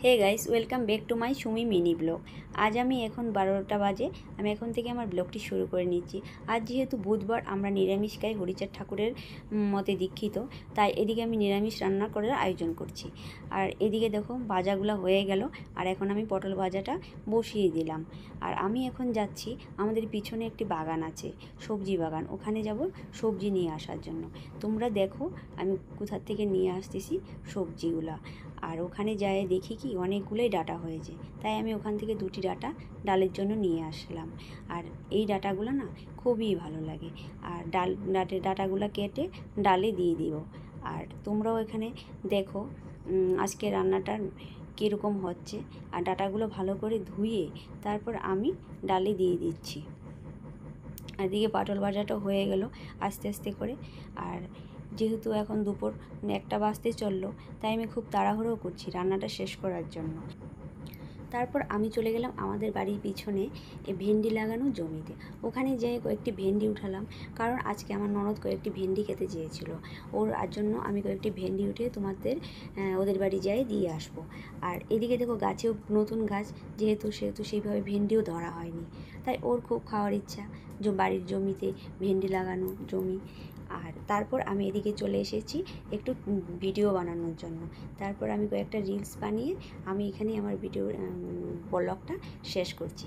Hey guys, welcome back to my Sumi mini vlog. আজ আমি এখন 12টা বাজে, আমি এখন থেকে আমার ব্লগটি শুরু করে নিচ্ছি। আজ যেহেতু বুধবার, আমরা নিরামিষ খাই, হরিচাঁদ ঠাকুরের মতে দীক্ষিত, তাই এদিকে আমি নিরামিষ রান্না করার আয়োজন করছি। আর এদিকে দেখো ভাজাগুলো হয়ে গেল, আর এখন আমি পটল ভাজাটা বসিয়ে দিলাম। আর আমি এখন যাচ্ছি, আমাদের পিছনে একটি বাগান আছে, সবজি বাগান, ওখানে যাব সবজি নিয়ে আসার জন্য। তোমরা দেখো আমি কোথা থেকে নিয়ে আসতেছি সবজিগুলা। আর ওখানে যায় দেখি কি অনেকগুলোই ডাঁটা হয়েছে, তাই আমি ওখান থেকে দুটি ডাঁটা ডালের জন্য নিয়ে আসলাম। আর এই ডাঁটাগুলো না খুবই ভালো লাগে। আর ডাঁটাগুলো কেটে ডালে দিয়ে দিব। আর তোমরাও এখানে দেখো আজকে রান্নাটার কীরকম হচ্ছে। আর ডাঁটাগুলো ভালো করে ধুয়ে তারপর আমি ডালে দিয়ে দিচ্ছি। এদিকে পটল ভাজাটা হয়ে গেল আস্তে আস্তে করে। আর যেহেতু এখন দুপুর 1টা বাজতে চললো, তাই আমি খুব তাড়াহুড়ো করছি রান্নাটা শেষ করার জন্য। তারপর আমি চলে গেলাম আমাদের বাড়ির পিছনে ভেন্ডি লাগানো জমিতে। ওখানে যেয়ে কয়েকটি ভেন্ডি উঠালাম, কারণ আজকে আমার ননদ কয়েকটি ভেন্ডি খেতে চেয়েছিল। ওর জন্য আমি কয়েকটি ভেন্ডি উঠে তোমাদের ওদের বাড়ি যাই দিয়ে আসবো। আর এদিকে দেখো গাছেও নতুন গাছ, যেহেতু সেইভাবে ভেন্ডিও ধরা হয়নি, তাই ওর খুব খাওয়ার ইচ্ছা, যে বাড়ির জমিতে ভেন্ডি লাগানো জমি। আর তারপর আমি এদিকে চলে এসেছি একটু ভিডিও বানানোর জন্য। তারপর আমি কয়েকটা রিলস বানিয়ে আমি এখানে আমার ভিডিও ব্লগটা শেষ করছি।